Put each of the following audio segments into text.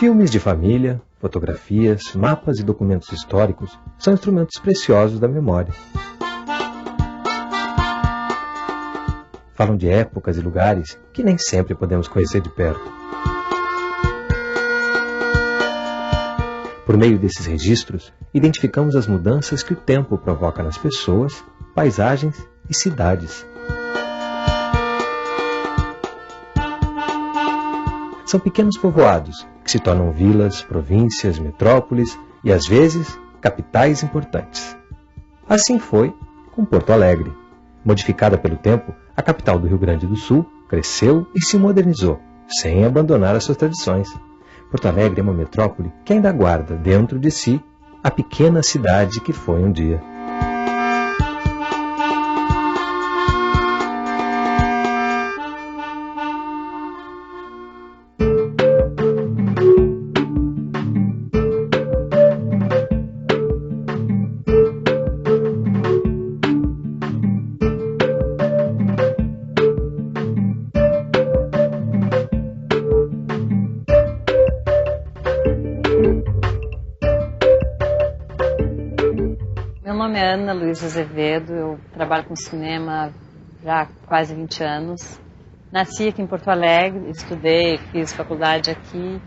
Filmes de família, fotografias, mapas e documentos históricos são instrumentos preciosos da memória. Falam de épocas e lugares que nem sempre podemos conhecer de perto. Por meio desses registros, identificamos as mudanças que o tempo provoca nas pessoas, paisagens e cidades. São pequenos povoados que se tornam vilas, províncias, metrópoles e, às vezes, capitais importantes. Assim foi com Porto Alegre. Modificada pelo tempo, a capital do Rio Grande do Sul cresceu e se modernizou, sem abandonar as suas tradições. Porto Alegre é uma metrópole que ainda guarda dentro de si a pequena cidade que foi um dia. Meu nome é Ana Luísa Azevedo, eu trabalho com cinema já há quase 20 anos. Nasci aqui em Porto Alegre, estudei, fiz faculdade aqui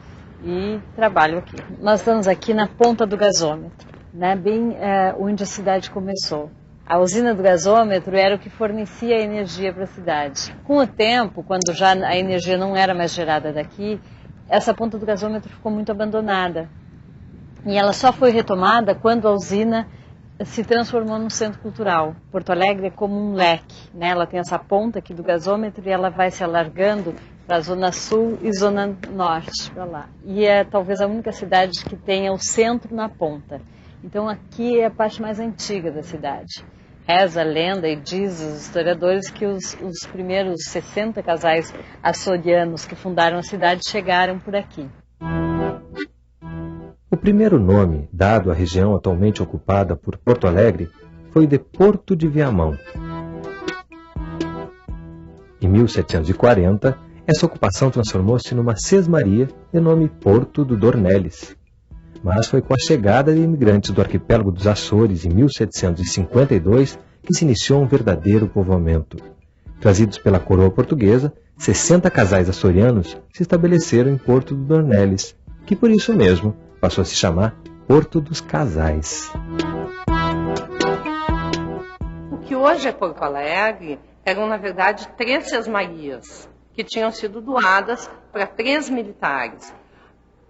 e trabalho aqui. Nós estamos aqui na ponta do gasômetro, né, bem onde a cidade começou. A usina do gasômetro era o que fornecia a energia para a cidade. Com o tempo, quando já a energia não era mais gerada daqui, essa ponta do gasômetro ficou muito abandonada. E ela só foi retomada quando a usina se transformou num centro cultural. Porto Alegre é como um leque, né? Ela tem essa ponta aqui do gasômetro e ela vai se alargando para a zona sul e zona norte, para lá. E é talvez a única cidade que tenha o centro na ponta. Então aqui é a parte mais antiga da cidade. Reza a lenda e diz os historiadores que os primeiros 60 casais açorianos que fundaram a cidade chegaram por aqui. O primeiro nome dado à região atualmente ocupada por Porto Alegre foi de Porto de Viamão. Em 1740, essa ocupação transformou-se numa sesmaria de nome Porto do Dornelles. Mas foi com a chegada de imigrantes do arquipélago dos Açores em 1752 que se iniciou um verdadeiro povoamento. Trazidos pela coroa portuguesa, 60 casais açorianos se estabeleceram em Porto do Dornelles, que por isso mesmo passou a se chamar Porto dos Casais. O que hoje é Porto Alegre eram, na verdade, 3 sesmarias que tinham sido doadas para 3 militares.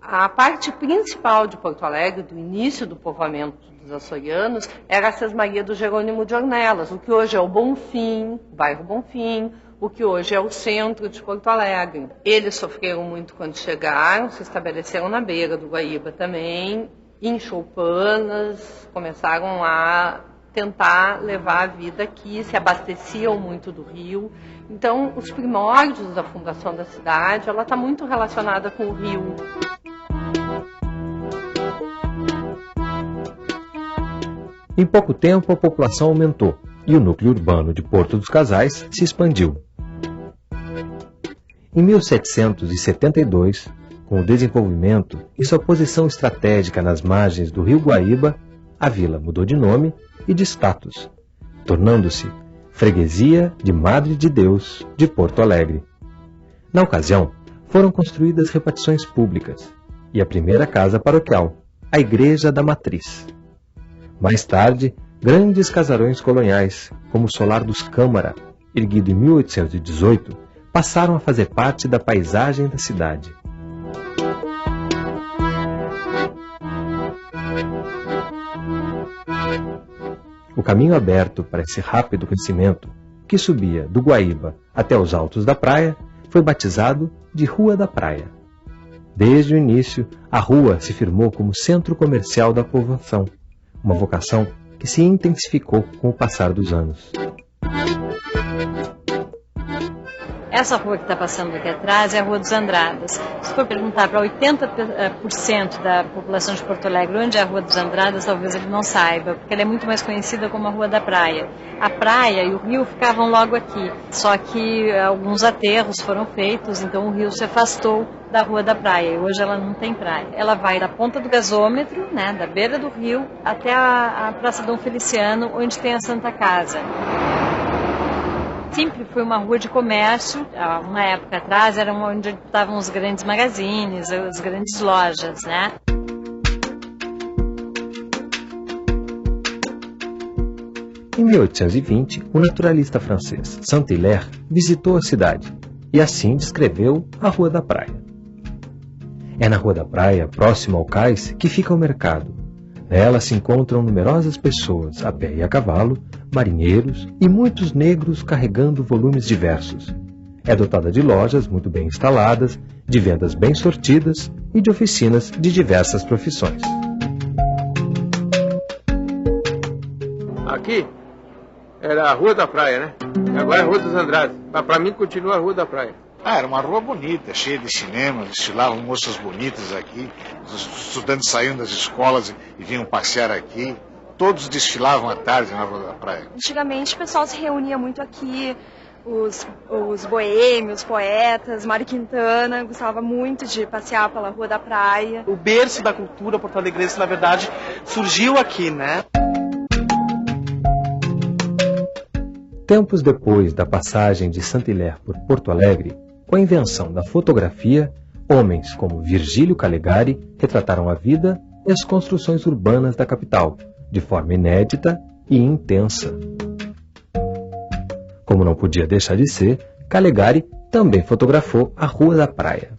A parte principal de Porto Alegre, do início do povoamento dos açorianos, era a sesmaria do Jerônimo de Ornelas, o que hoje é o Bonfim, o bairro Bonfim, o que hoje é o centro de Porto Alegre. Eles sofreram muito quando chegaram, se estabeleceram na beira do Guaíba também, em choupanas, começaram a tentar levar a vida aqui, se abasteciam muito do rio. Então, os primórdios da fundação da cidade, ela está muito relacionada com o rio. Em pouco tempo, a população aumentou e o núcleo urbano de Porto dos Casais se expandiu. Em 1772, com o desenvolvimento e sua posição estratégica nas margens do rio Guaíba, a vila mudou de nome e de status, tornando-se Freguesia de Madre de Deus de Porto Alegre. Na ocasião, foram construídas repartições públicas e a primeira casa paroquial, a Igreja da Matriz. Mais tarde, grandes casarões coloniais, como o Solar dos Câmara, erguido em 1818, passaram a fazer parte da paisagem da cidade. O caminho aberto para esse rápido crescimento, que subia do Guaíba até os altos da praia, foi batizado de Rua da Praia. Desde o início, a rua se firmou como centro comercial da povoação, uma vocação que se intensificou com o passar dos anos. Essa rua que está passando aqui atrás é a Rua dos Andradas. Se for perguntar para 80% da população de Porto Alegre onde é a Rua dos Andradas, talvez ele não saiba, porque ela é muito mais conhecida como a Rua da Praia. A praia e o rio ficavam logo aqui, só que alguns aterros foram feitos, então o rio se afastou da Rua da Praia e hoje ela não tem praia. Ela vai da ponta do gasômetro, né, da beira do rio, até a Praça Dom Feliciano, onde tem a Santa Casa. Sempre foi uma rua de comércio, uma época atrás era onde estavam os grandes magazines, as grandes lojas, né? Em 1820, o naturalista francês Saint-Hilaire visitou a cidade e assim descreveu a Rua da Praia. É na Rua da Praia, próximo ao cais, que fica o mercado. Nela se encontram numerosas pessoas, a pé e a cavalo, marinheiros e muitos negros carregando volumes diversos. É dotada de lojas muito bem instaladas, de vendas bem sortidas e de oficinas de diversas profissões. Aqui era a Rua da Praia, né? E agora é a Rua dos Andrades. Mas para mim continua a Rua da Praia. Era uma rua bonita, cheia de cinemas, desfilavam moças bonitas aqui, os estudantes saíam das escolas e vinham passear aqui. Todos desfilavam à tarde na Rua da Praia. Antigamente o pessoal se reunia muito aqui, os boêmios, poetas, Mário Quintana gostava muito de passear pela Rua da Praia. O berço da cultura porto-alegrense, na verdade, surgiu aqui, né? Tempos depois da passagem de Saint-Hilaire por Porto Alegre, com a invenção da fotografia, homens como Virgílio Calegari retrataram a vida e as construções urbanas da capital, de forma inédita e intensa. Como não podia deixar de ser, Calegari também fotografou a Rua da Praia.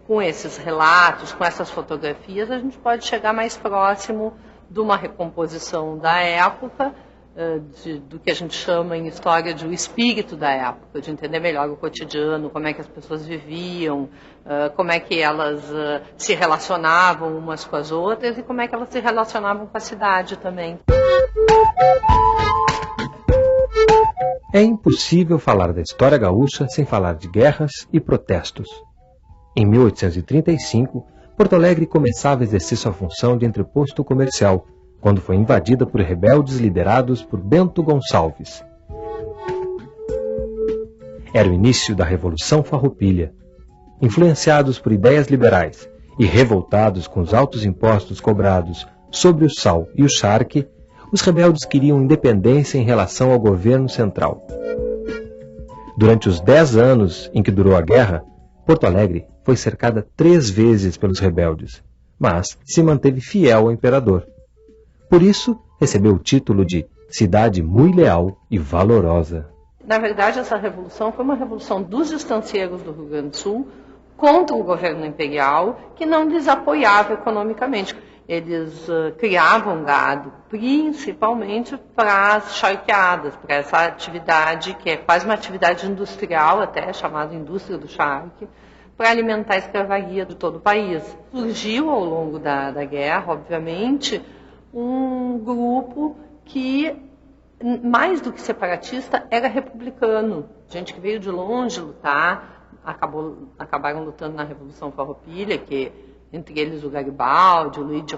Com esses relatos, com essas fotografias, a gente pode chegar mais próximo de uma recomposição da época, do que a gente chama em história de o espírito da época, de entender melhor o cotidiano, como é que as pessoas viviam, como é que elas se relacionavam umas com as outras e como é que elas se relacionavam com a cidade também. É impossível falar da história gaúcha sem falar de guerras e protestos. Em 1835, Porto Alegre começava a exercer sua função de entreposto comercial, quando foi invadida por rebeldes liderados por Bento Gonçalves. Era o início da Revolução Farroupilha. Influenciados por ideias liberais e revoltados com os altos impostos cobrados sobre o sal e o charque, os rebeldes queriam independência em relação ao governo central. Durante os 10 anos em que durou a guerra, Porto Alegre foi cercada 3 vezes pelos rebeldes, mas se manteve fiel ao imperador. Por isso, recebeu o título de cidade muito leal e valorosa. Na verdade, essa revolução foi uma revolução dos estancieiros do Rio Grande do Sul contra o governo imperial, que não lhes apoiava economicamente. Eles criavam gado, principalmente para as charqueadas, para essa atividade que é quase uma atividade industrial, até chamada indústria do charque, para alimentar a escravaria de todo o país. Surgiu ao longo da guerra, obviamente, um grupo que, mais do que separatista, era republicano. Gente que veio de longe lutar, acabaram lutando na Revolução Farroupilha, que entre eles o Garibaldi, o Luigi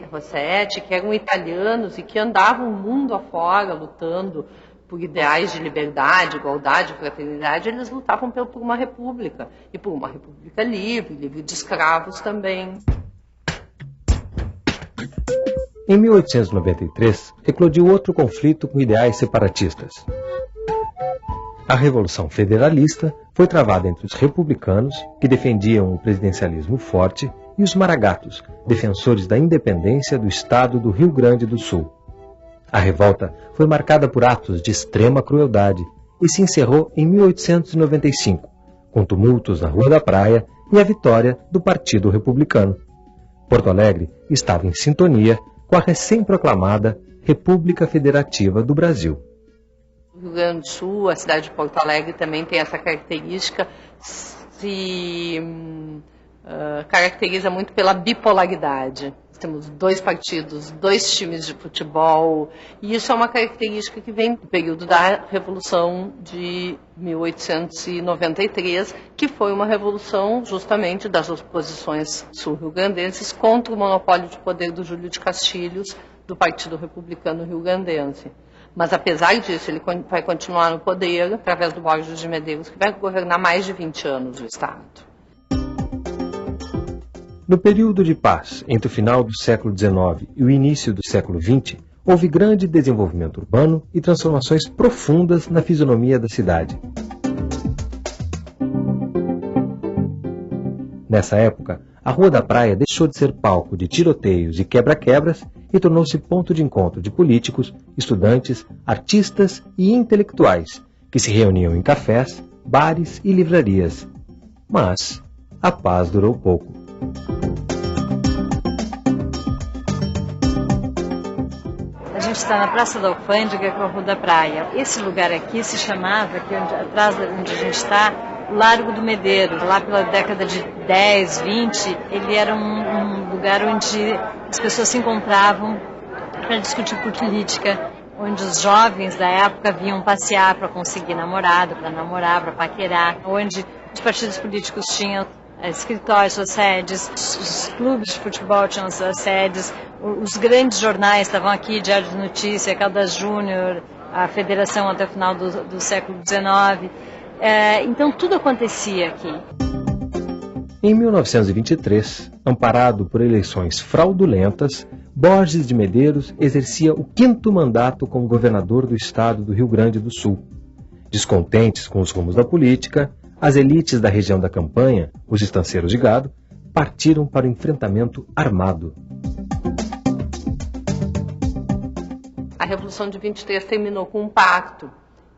Rossetti, que eram italianos e que andavam o mundo afora lutando por ideais de liberdade, igualdade, fraternidade. Eles lutavam por uma república, e por uma república livre, livre de escravos também. Em 1893, eclodiu outro conflito com ideais separatistas. A Revolução Federalista foi travada entre os republicanos, que defendiam o presidencialismo forte, e os maragatos, defensores da independência do estado do Rio Grande do Sul. A revolta foi marcada por atos de extrema crueldade e se encerrou em 1895, com tumultos na Rua da Praia e a vitória do Partido Republicano. Porto Alegre estava em sintonia com a recém-proclamada República Federativa do Brasil. O Rio Grande do Sul, a cidade de Porto Alegre também tem essa característica, se caracteriza muito pela bipolaridade. temos 2 partidos, 2 times de futebol, e isso é uma característica que vem do período da Revolução de 1893, que foi uma revolução justamente das oposições sul-rio-grandenses contra o monopólio de poder do Júlio de Castilhos, do Partido Republicano Rio-Grandense. Mas, apesar disso, ele vai continuar no poder através do Borges de Medeiros, que vai governar mais de 20 anos o Estado. No período de paz, entre o final do século XIX e o início do século XX, houve grande desenvolvimento urbano e transformações profundas na fisionomia da cidade. Nessa época, a Rua da Praia deixou de ser palco de tiroteios e quebra-quebras e tornou-se ponto de encontro de políticos, estudantes, artistas e intelectuais, que se reuniam em cafés, bares e livrarias. Mas a paz durou pouco. A gente está na Praça da Alfândega com a Rua da Praia. Esse lugar aqui se chamava, aqui atrás de onde a gente está, Largo do Medeiro. Lá pela década de 10, 20, ele era um lugar onde as pessoas se encontravam para discutir política, onde os jovens da época vinham passear para conseguir namorado, para namorar, para paquerar, onde os partidos políticos tinham escritórios, suas sedes, os clubes de futebol tinham suas sedes, os grandes jornais estavam aqui, Diário de Notícia, Caldas Júnior, a Federação até o final do século XIX. Então tudo acontecia aqui. Em 1923, amparado por eleições fraudulentas, Borges de Medeiros exercia o 5º mandato como governador do estado do Rio Grande do Sul. Descontentes com os rumos da política, as elites da região da campanha, os estanceiros de gado, partiram para o enfrentamento armado. A Revolução de 23 terminou com um pacto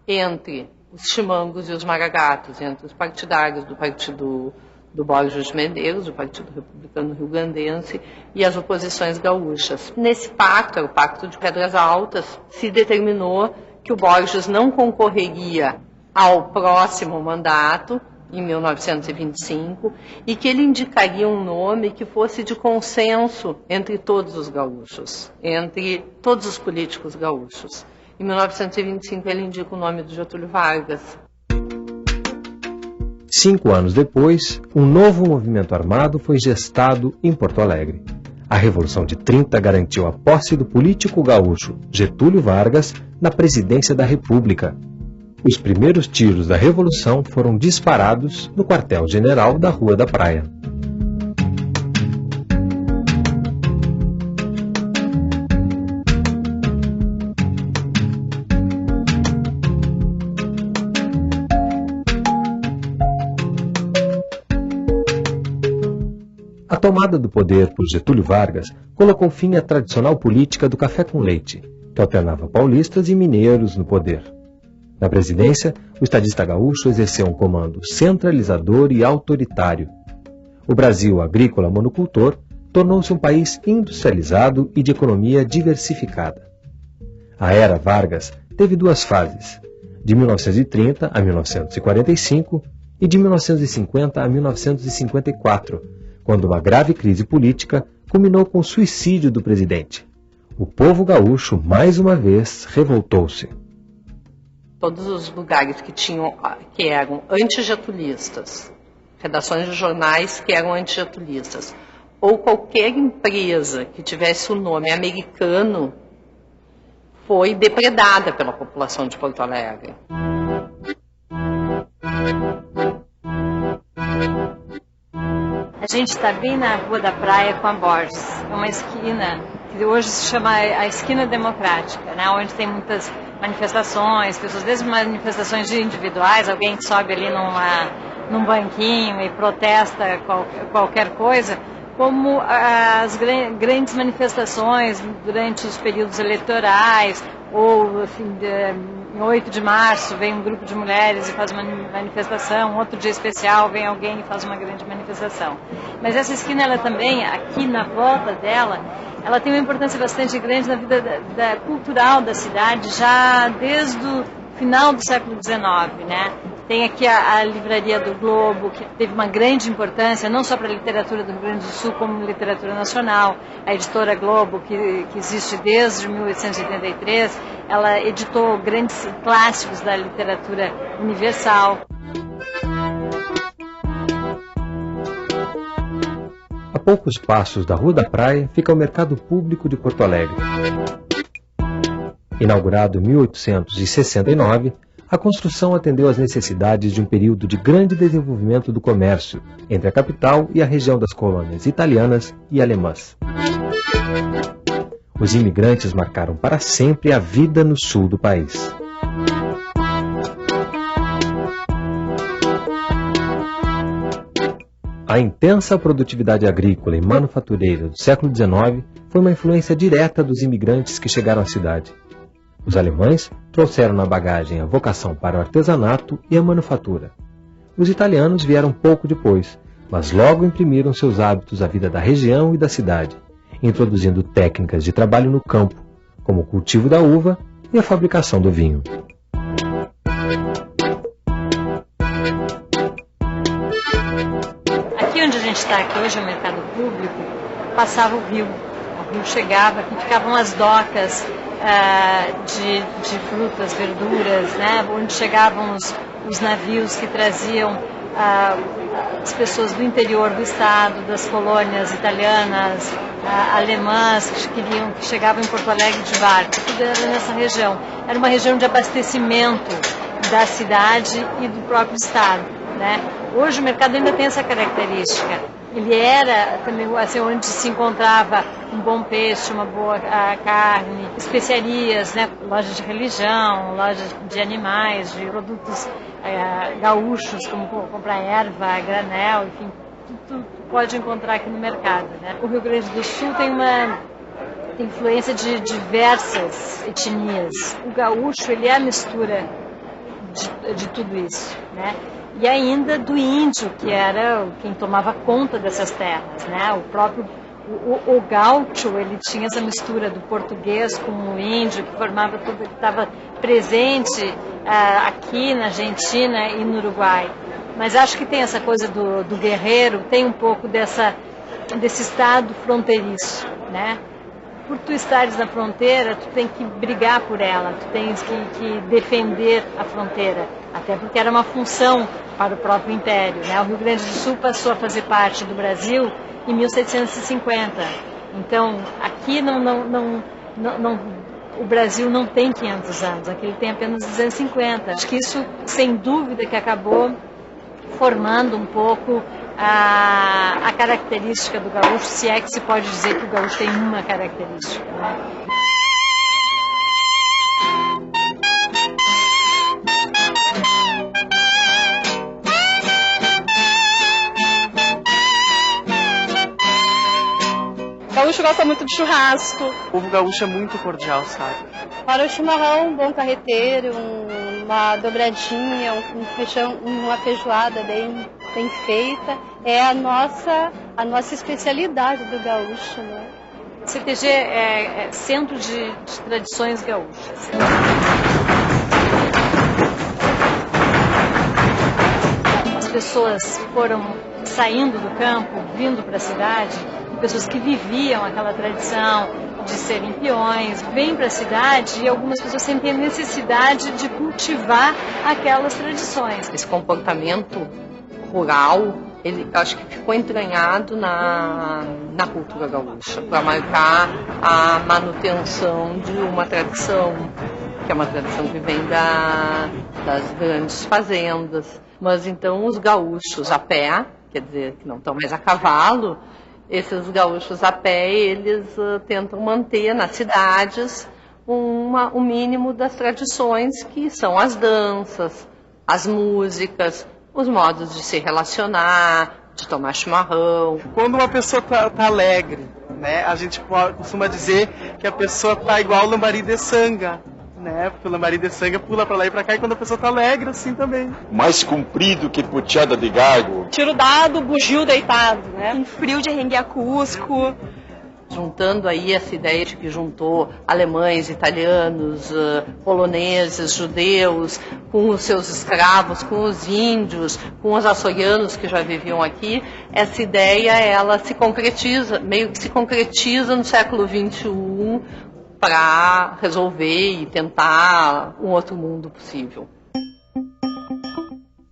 entre os chimangos e os maragatos, entre os partidários do partido do Borges de Medeiros, do Partido Republicano Rio-Grandense, e as oposições gaúchas. Nesse pacto, o Pacto de Pedras Altas, se determinou que o Borges não concorreria ao próximo mandato, em 1925, e que ele indicaria um nome que fosse de consenso entre todos os gaúchos, entre todos os políticos gaúchos. Em 1925, ele indica o nome do Getúlio Vargas. 5 anos depois, um novo movimento armado foi gestado em Porto Alegre. A Revolução de 30 garantiu a posse do político gaúcho Getúlio Vargas na presidência da República. Os primeiros tiros da Revolução foram disparados no quartel-general da Rua da Praia. A tomada do poder por Getúlio Vargas colocou fim à tradicional política do café com leite, que alternava paulistas e mineiros no poder. Na presidência, o estadista gaúcho exerceu um comando centralizador e autoritário. O Brasil agrícola monocultor tornou-se um país industrializado e de economia diversificada. A era Vargas teve 2 fases, de 1930 a 1945 e de 1950 a 1954, quando uma grave crise política culminou com o suicídio do presidente. O povo gaúcho, mais uma vez, revoltou-se. Todos os lugares que eram antigetulistas, redações de jornais que eram antigetulistas, ou qualquer empresa que tivesse o nome americano, foi depredada pela população de Porto Alegre. A gente está bem na Rua da Praia com a Borges. É uma esquina que hoje se chama a Esquina Democrática, né? Onde tem muitas manifestações, pessoas, desde manifestações individuais, alguém que sobe ali num banquinho e protesta qualquer coisa, como as grandes manifestações durante os períodos eleitorais, ou em 8 de março vem um grupo de mulheres e faz uma manifestação, outro dia especial vem alguém e faz uma grande manifestação. Mas essa esquina, ela também, aqui na volta dela, ela tem uma importância bastante grande na vida cultural da cidade, já desde o final do século XIX, né? Tem aqui a Livraria do Globo, que teve uma grande importância, não só para a literatura do Rio Grande do Sul, como literatura nacional. A editora Globo, que existe desde 1883, ela editou grandes clássicos da literatura universal. A poucos passos da Rua da Praia fica o Mercado Público de Porto Alegre. Inaugurado em 1869, a construção atendeu às necessidades de um período de grande desenvolvimento do comércio entre a capital e a região das colônias italianas e alemãs. Os imigrantes marcaram para sempre a vida no sul do país. A intensa produtividade agrícola e manufatureira do século XIX foi uma influência direta dos imigrantes que chegaram à cidade. Os alemães trouxeram na bagagem a vocação para o artesanato e a manufatura. Os italianos vieram pouco depois, mas logo imprimiram seus hábitos à vida da região e da cidade, introduzindo técnicas de trabalho no campo, como o cultivo da uva e a fabricação do vinho. Aqui onde a gente está, aqui hoje é o Mercado Público, passava o rio. O rio chegava, aqui ficavam as docas de frutas, verduras, né? Onde chegavam os navios que traziam as pessoas do interior do estado, das colônias italianas, alemãs, que chegavam em Porto Alegre de barco. Tudo era nessa região. Era uma região de abastecimento da cidade e do próprio estado, né? Hoje o mercado ainda tem essa característica. Ele era também assim, onde se encontrava um bom peixe, uma boa carne, especiarias, né? Lojas de religião, lojas de animais, de produtos gaúchos, como comprar erva, granel, enfim, tudo pode encontrar aqui no mercado, né? O Rio Grande do Sul tem uma influência de diversas etnias. O gaúcho, ele é a mistura de tudo isso, né? E ainda do índio, que era quem tomava conta dessas terras, né? O próprio o gaúcho, ele tinha essa mistura do português com o índio, que formava tudo, que estava presente aqui na Argentina e no Uruguai. Mas acho que tem essa coisa do guerreiro, tem um pouco desse estado fronteiriço, né? Por tu estares na fronteira, tu tem que brigar por ela, tu tens que defender a fronteira, até porque era uma função para o próprio Império, né? O Rio Grande do Sul passou a fazer parte do Brasil em 1750. Então, aqui o Brasil não tem 500 anos, aqui ele tem apenas 250. Acho que isso, sem dúvida, que acabou formando um pouco a característica do gaúcho, se é que se pode dizer que o gaúcho tem uma característica, né? O gaúcho gosta muito de churrasco. O povo gaúcho é muito cordial, sabe? Para o chimarrão, um bom carreteiro, uma dobradinha, um feijão, uma feijoada bem feita, é a nossa especialidade do gaúcho, né? CTG é Centro de Tradições Gaúchas. As pessoas foram saindo do campo, vindo para a cidade, pessoas que viviam aquela tradição de serem peões, vêm para a cidade e algumas pessoas sentem a necessidade de cultivar aquelas tradições. Esse comportamento rural, ele acho que ficou entranhado na cultura gaúcha, para marcar a manutenção de uma tradição, que é uma tradição que vem das grandes fazendas. Mas então os gaúchos a pé, quer dizer, que não estão mais a cavalo, esses gaúchos a pé, eles tentam manter nas cidades o mínimo das tradições, que são as danças, as músicas, os modos de se relacionar, de tomar chimarrão. Quando uma pessoa tá alegre, né, a gente costuma dizer que a pessoa tá igual o lambari de sanga, né? Porque o lambari de sanga pula pra lá e pra cá, e quando a pessoa tá alegre, assim também. Mais comprido que puteada de gago. Tiro dado, bugio deitado, né? Um frio de rengue a Cusco, juntando aí essa ideia de que juntou alemães, italianos, poloneses, judeus, com os seus escravos, com os índios, com os açorianos que já viviam aqui, essa ideia ela se concretiza, meio que se concretiza no século XXI para resolver e tentar um outro mundo possível.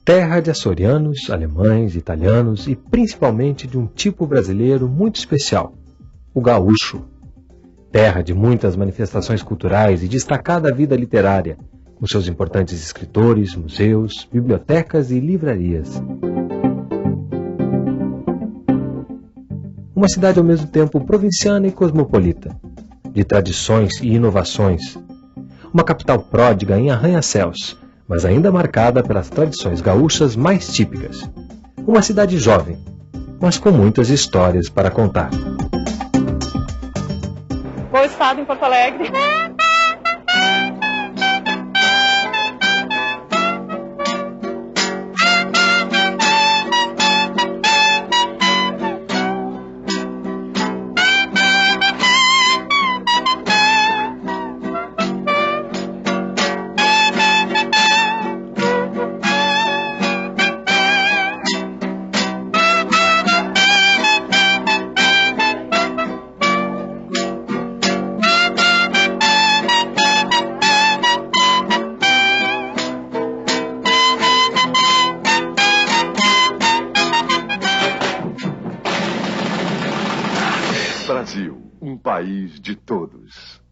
Terra de açorianos, alemães, italianos e principalmente de um tipo brasileiro muito especial, o gaúcho. Terra de muitas manifestações culturais e destacada vida literária, com seus importantes escritores, museus, bibliotecas e livrarias. Uma cidade ao mesmo tempo provinciana e cosmopolita, de tradições e inovações. Uma capital pródiga em arranha-céus, mas ainda marcada pelas tradições gaúchas mais típicas. Uma cidade jovem, mas com muitas histórias para contar. Bom estado em Porto Alegre. Brasil, um país de todos.